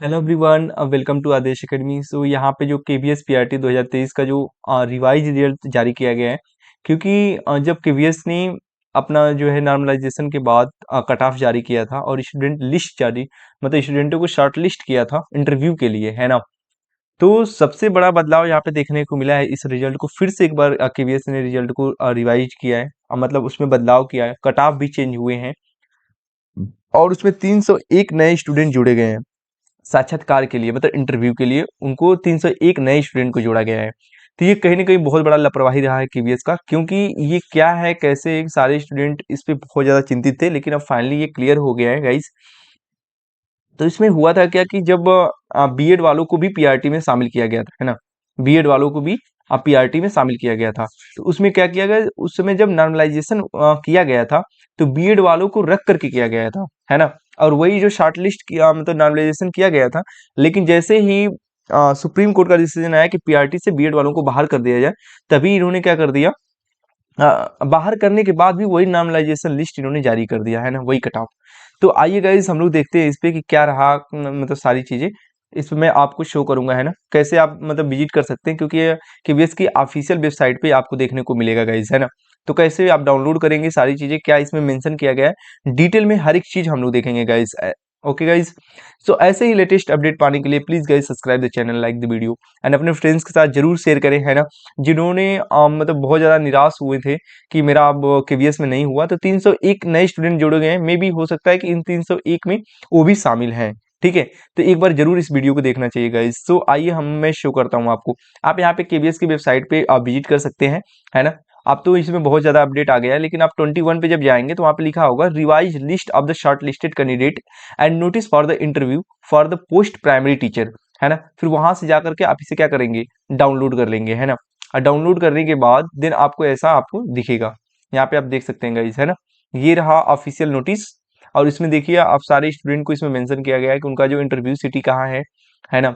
Hello everyone, welcome to Adesh academy. So यहाँ पे जो केवीएस पीआरटी 2023 का जो रिवाइज रिजल्ट जारी किया गया है, क्योंकि जब केवीएस ने अपना जो है नॉर्मलाइजेशन के बाद कट ऑफ जारी किया था और स्टूडेंट लिस्ट जारी मतलब स्टूडेंटों को शॉर्ट लिस्ट किया था इंटरव्यू के लिए, है ना। तो सबसे बड़ा बदलाव यहाँ पे देखने को मिला है। इस रिजल्ट को फिर से एक बार केवीएस ने रिजल्ट को रिवाइज किया है, मतलब उसमें बदलाव किया है, कट ऑफ भी चेंज हुए हैं और उसमें 301 नए स्टूडेंट जुड़े गए हैं साक्षात्कार के लिए, मतलब इंटरव्यू के लिए उनको 301 नए स्टूडेंट को जोड़ा गया है। तो ये कहीं न कहीं बहुत बड़ा लापरवाही रहा है केवीएस का, क्योंकि ये क्या है, कैसे सारे स्टूडेंट इस पे बहुत ज़्यादा चिंतित थे, लेकिन अब फाइनली ये क्लियर हो गया है गाइस। तो इसमें हुआ था क्या कि जब बीएड वालों को भी पीआरटी में शामिल किया गया था, है ना? बीएड वालों को भी पीआरटी में शामिल किया गया था। तो उसमें क्या किया गया, उस समय जब नॉर्मलाइजेशन किया गया था, तो बीएड वालों को रख करके किया गया था, है ना? और वही जो शॉर्ट लिस्ट किया, मतलब नॉर्मलाइजेशन किया गया था, लेकिन जैसे ही सुप्रीम कोर्ट का डिसीजन आया कि पीआरटी से बीएड वालों को बाहर कर दिया जाए, तभी इन्होंने क्या कर दिया, बाहर करने के बाद भी वही नॉर्मलाइजेशन लिस्ट इन्होंने जारी कर दिया, है ना, वही कट ऑफ। तो आइए गाइस हम लोग देखते हैं इस पे कि क्या रहा, मतलब सारी चीजें इस पे मैं आपको शो करूंगा, है ना, कैसे आप मतलब विजिट कर सकते हैं, क्योंकि केवीएस की ऑफिशियल वेबसाइट पे आपको देखने को मिलेगा गाइस, है ना। तो कैसे आप डाउनलोड करेंगे, सारी चीजें क्या इसमें मेंशन किया गया है, डिटेल में हर एक चीज हम लोग देखेंगे गाइस। ओके गाइस, सो ऐसे ही लेटेस्ट अपडेट पाने के लिए please guys subscribe the channel, like the video and अपने फ्रेंड्स के साथ जरूर शेयर करें, है ना। जिन्होंने मतलब बहुत ज़्यादा निराश हुए थे कि मेरा अब केवीएस में नहीं हुआ, तो 301 नए स्टूडेंट जोड़े गए हैं। मे बी हो सकता है कि इन 301 में वो भी शामिल हैं, ठीक है। तो एक बार जरूर इस वीडियो को देखना चाहिए गाइस। तो आइए मैं शो करता हूँ आपको। आप यहाँ पे केवीएस की वेबसाइट पे आप विजिट कर सकते हैं, है ना। अब तो इसमें बहुत ज़्यादा अपडेट आ गया है, लेकिन आप 21 पे जब जाएंगे तो वहाँ पे लिखा होगा revise list of the short listed candidate and notice for the interview for the post primary teacher, है ना। फिर वहां से जाकर के आप इसे क्या करेंगे, डाउनलोड कर लेंगे, है ना। और डाउनलोड करने के बाद देन आपको ऐसा आपको दिखेगा, यहाँ पे आप देख सकते हैं गाइस, है ना। ये रहा ऑफिशियल नोटिस, और इसमें देखिए आप सारे स्टूडेंट को इसमें मेंशन किया गया है कि उनका जो इंटरव्यू सिटी कहाँ है ना।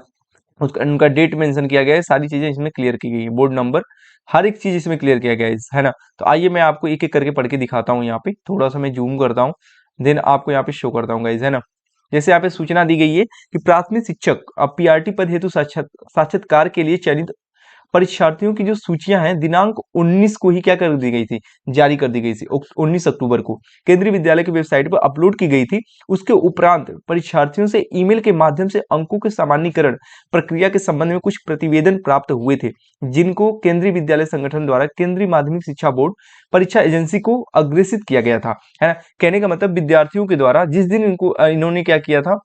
उसका उनका डेट मेंशन किया गया है, सारी चीजें इसमें क्लियर की गई है, बोर्ड नंबर, हर एक चीज इसमें क्लियर किया गया है ना। तो आइए मैं आपको एक एक करके पढ़ के दिखाता हूँ। यहाँ पे थोड़ा सा मैं जूम करता हूँ, देन आपको यहाँ पे शो करता हूँ गाइस, है ना। जैसे यहाँ पे सूचना दी गई है कि प्राथमिक शिक्षक अब पीआरटी पद हेतु साक्षात्कार के लिए चयनित परीक्षार्थियों की जो सूचियां हैं दिनांक 19 को ही क्या कर दी गई थी, जारी कर दी गई थी। 19 अक्टूबर को केंद्रीय विद्यालय की वेबसाइट पर अपलोड की गई थी। उसके उपरांत परीक्षार्थियों से ईमेल के माध्यम से अंकों के सामान्यीकरण प्रक्रिया के संबंध में कुछ प्रतिवेदन प्राप्त हुए थे, जिनको केंद्रीय विद्यालय संगठन द्वारा केंद्रीय माध्यमिक शिक्षा बोर्ड परीक्षा एजेंसी को अग्रेसित किया गया था, है ना। कहने का मतलब विद्यार्थियों के द्वारा जिस दिन इनको इन्होंने क्या किया था,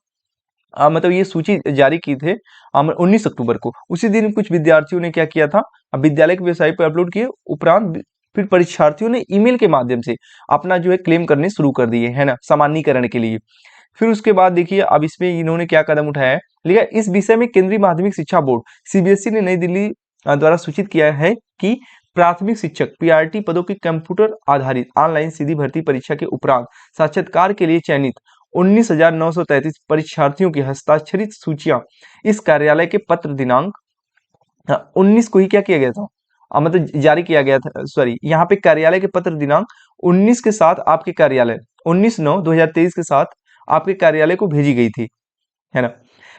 मतलब ये सूची जारी की थे 19 अक्टूबर को, उसी दिन कुछ विद्यार्थियों ने क्या किया था, विद्यालय की वेबसाइट पर अपलोड किए। उपरांत फिर परीक्षार्थियों ने ईमेल के माध्यम से अपना जो है क्लेम करने शुरू कर दिए, है ना, सामान्यीकरण के लिए। फिर उसके बाद देखिए अब इसमें इन्होंने क्या कदम उठाया है, लिखा है, इस विषय में केंद्रीय माध्यमिक शिक्षा बोर्ड सीबीएसई ने नई दिल्ली द्वारा सूचित किया है कि प्राथमिक शिक्षक पीआरटी पदों की कंप्यूटर आधारित ऑनलाइन सीधी भर्ती परीक्षा के उपरांत साक्षात्कार के लिए चयनित 19,933 परीक्षार्थियों की हस्ताक्षरित सूचियां इस कार्यालय के पत्र दिनांक 19 को ही क्या किया गया था, मतलब जारी किया गया था। सॉरी, यहाँ पे कार्यालय के पत्र दिनांक 19 के साथ आपके कार्यालय 19/9/2023 के साथ आपके कार्यालय को भेजी गई थी, है ना।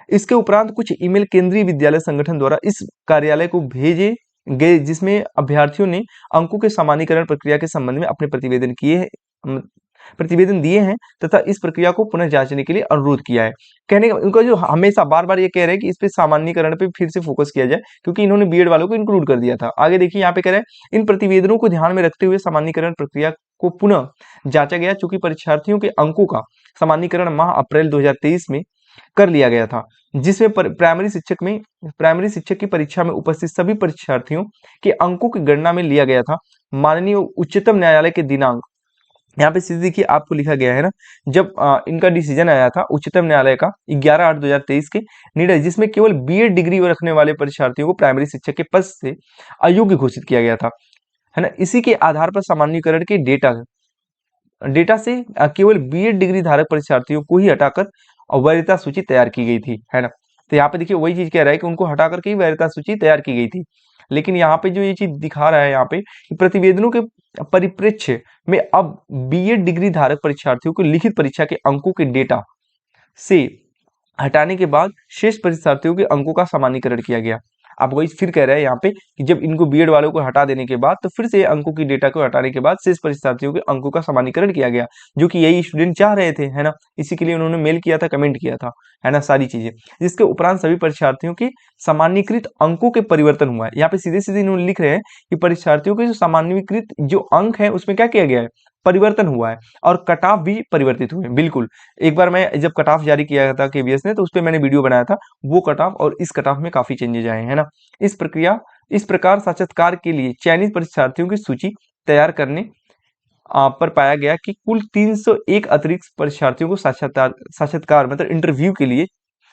इसके उपरांत कुछ ईमेल केंद्रीय विद्यालय संगठन द्वारा इस कार्यालय को भेजे गए, जिसमें अभ्यर्थियों ने अंकों के सामान्यीकरण प्रक्रिया के संबंध में अपने प्रतिवेदन दिए हैं तथा इस प्रक्रिया को पुनः जांचने के लिए अनुरोध किया है। कहने का उनका जो हमेशा बार बार ये कह रहे हैं कि इस पे सामान्यीकरण पे फिर से फोकस किया जाए, क्योंकि इन्होंने बीएड वालों को इंक्लूड कर दिया था। आगे देखिए यहाँ पे कह रहे हैं, इन प्रतिवेदनों को ध्यान में रखते हुए सामान्यीकरण प्रक्रिया को पुनः जांचा गया, चूंकि परीक्षार्थियों के अंकों का सामान्यीकरण माह अप्रैल 2023 में कर लिया गया था, जिसमें प्राइमरी शिक्षक की परीक्षा में उपस्थित सभी परीक्षार्थियों के अंकों की गणना में लिया गया था। माननीय उच्चतम न्यायालय के दिनांक, यहाँ पे सीधे देखिए आपको लिखा गया है ना, जब इनका डिसीजन आया था उच्चतम न्यायालय का 11/8/2023 के निर्णय, जिसमें केवल बीएड डिग्री रखने वाले परीक्षार्थियों को प्राइमरी शिक्षक के पद से अयोग्य घोषित किया गया था, है ना। इसी के आधार पर सामान्यीकरण के डेटा डेटा से केवल बीएड डिग्री धारक परीक्षार्थियों को ही हटाकर वैधता सूची तैयार की गई थी, है ना। तो यहाँ पे देखिए वही चीज कह रहा है कि उनको हटा करके ही वैधता सूची तैयार की गई थी। लेकिन यहाँ पे जो ये चीज दिखा रहा है यहाँ पे कि प्रतिवेदनों के परिप्रेक्ष्य में अब बीएड डिग्री धारक परीक्षार्थियों को लिखित परीक्षा के अंकों के डेटा से हटाने के बाद शेष परीक्षार्थियों के अंकों का सामान्यीकरण किया गया। अब वही फिर कह रहा है यहाँ पे कि जब इनको बीएड वालों को हटा देने के बाद तो फिर से अंकों की डेटा को हटाने के बाद शेष परीक्षार्थियों के अंकों का सामान्यीकरण किया गया, जो कि यही स्टूडेंट चाह रहे थे, है ना। इसी के लिए उन्होंने मेल किया था, कमेंट किया था, है ना, सारी चीजें। जिसके उपरांत सभी परीक्षार्थियों के सामान्यीकृत अंकों के परिवर्तन हुआ है। यहाँ पे सीधे सीधे इन्होंने लिख रहे हैं कि परीक्षार्थियों के जो सामान्यीकृत जो अंक है उसमें क्या किया गया है, परिवर्तन हुआ है, और कट ऑफ भी परिवर्तित हुए हैं। बिल्कुल, एक बार मैं जब कट ऑफ जारी किया था केवीएस ने, तो उस पर मैंने वीडियो बनाया था, वो कट ऑफ और इस कट ऑफ में काफी चेंजेज आए हैं, है ना। इस प्रकार साक्षात्कार के लिए चयनित परीक्षार्थियों की सूची तैयार करने पर पाया गया कि कुल 301 अतिरिक्त परीक्षार्थियों को साक्षात्कार साक्षात्कार मतलब इंटरव्यू के लिए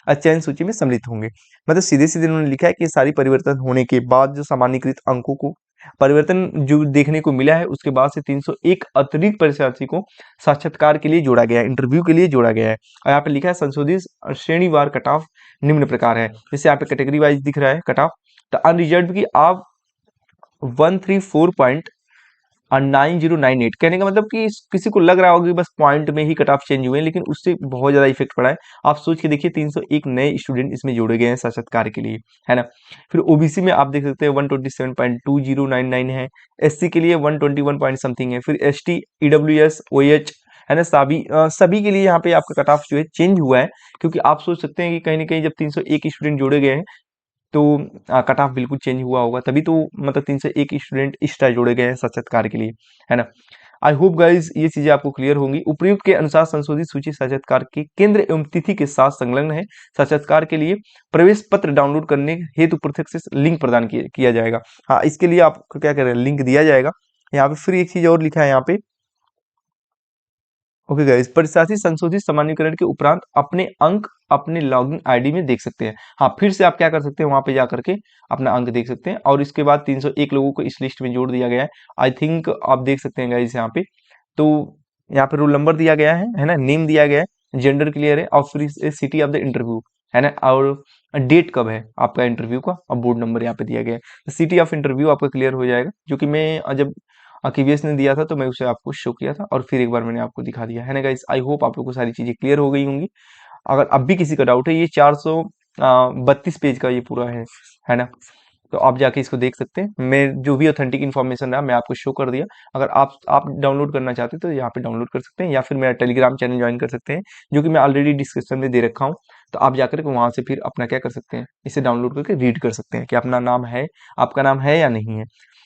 चयन सूची में सम्मिलित होंगे। मतलब सीधे सीधे उन्होंने लिखा है कि सारी परिवर्तन होने के बाद जो सामान्यीकृत अंकों को परिवर्तन जो देखने को मिला है, उसके बाद से 301 अतिरिक्त परीक्षार्थी को साक्षात्कार के लिए जोड़ा गया है, इंटरव्यू के लिए जोड़ा गया है। और यहाँ पे लिखा है संशोधित श्रेणीवार कट ऑफ निम्न प्रकार है। जैसे यहाँ पे कैटेगरी वाइज दिख रहा है कट ऑफ, तो अनरिजर्व की आप 134.9098, कहने का मतलब कि किसी को लग रहा होगा कि बस पॉइंट में ही कट ऑफ चेंज हुए हैं, लेकिन उससे बहुत ज्यादा इफेक्ट पड़ा है। आप सोच के देखिए, 301 नए स्टूडेंट इसमें जोड़े गए हैं साक्षात्कार के लिए, है ना। फिर ओबीसी में आप देख सकते हैं 127.2099 है, एससी के लिए 121 पॉइंट समथिंग है, फिर एसटी, ईडब्ल्यूएस, ओएच, है ना, सभी के लिए यहाँ पे आपका कट ऑफ जो है चेंज हुआ है। क्योंकि आप सोच सकते हैं कि कहीं ना कहीं जब 301 स्टूडेंट जोड़े गए हैं, तो कट ऑफ बिल्कुल चेंज हुआ होगा, तभी तो मतलब 301 स्टूडेंट एक्स्ट्रा जोड़े गए हैं साक्षात्कार के लिए, है ना। आई होप गाइज ये चीजें आपको क्लियर होंगी। उपयुक्त के अनुसार संशोधित सूची साक्षात्कार के केंद्र एवं तिथि के साथ संलग्न है। साक्षात्कार के लिए प्रवेश पत्र डाउनलोड करने हेतु पृथक से लिंक प्रदान किया जाएगा। हाँ, इसके लिए आपको क्या करें, लिंक दिया जाएगा। यहाँ पे फिर एक चीज और लिखा है यहाँ पे, ओके गाइस, परीक्षार्थी संशोधित सामान्यीकरण के उपरांत अपने अंक अपने लॉगिन आईडी में देख सकते हैं। हाँ, फिर से आप क्या कर सकते हैं, वहां पे जा करके अपना अंक देख सकते हैं। और इसके बाद 301 लोगों को इस लिस्ट में जोड़ दिया गया है। आई थिंक आप देख सकते हैं गाइस यहाँ पे, तो यहाँ पे रोल नंबर दिया गया है ना, नेम दिया गया है, जेंडर क्लियर है, और फिर सिटी ऑफ द इंटरव्यू, है ना, और डेट कब है आपका इंटरव्यू का, और बोर्ड नंबर यहाँ पे दिया गया है। सिटी ऑफ इंटरव्यू आपका क्लियर हो जाएगा, जो कि मैं जब केवीएस ने दिया था तो मैं उसे आपको शो किया था, और फिर एक बार मैंने आपको दिखा दिया, है ना गाइस। आई होप आप लोगों को सारी चीजें क्लियर हो गई होंगी। अगर अब भी किसी का डाउट है, ये 432 पेज का ये पूरा है ना, तो आप जाके इसको देख सकते हैं। मैं जो भी ऑथेंटिक इन्फॉर्मेशन रहा मैं आपको शो कर दिया। अगर आप डाउनलोड करना चाहते हैं तो यहाँ पे डाउनलोड कर सकते हैं, या फिर मेरा टेलीग्राम चैनल ज्वाइन कर सकते हैं, जो कि मैं ऑलरेडी डिस्क्रिप्शन में दे रखा हूँ। तो आप जाकर के वहां से फिर अपना क्या कर सकते हैं, इसे डाउनलोड करके रीड कर सकते हैं कि अपना नाम है, आपका नाम है या नहीं है।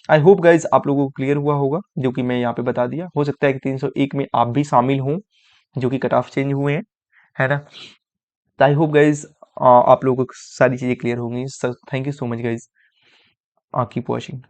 आई होप गाइज आप लोगों को क्लियर हुआ होगा, जो कि मैं यहाँ पे बता दिया। हो सकता है कि 301 में आप भी शामिल हों जो कि कट ऑफ चेंज हुए हैं, है ना। तो आई होप गाइज आप लोगों को सारी चीजें क्लियर होंगी। Sir thank you so much guys, keep watching.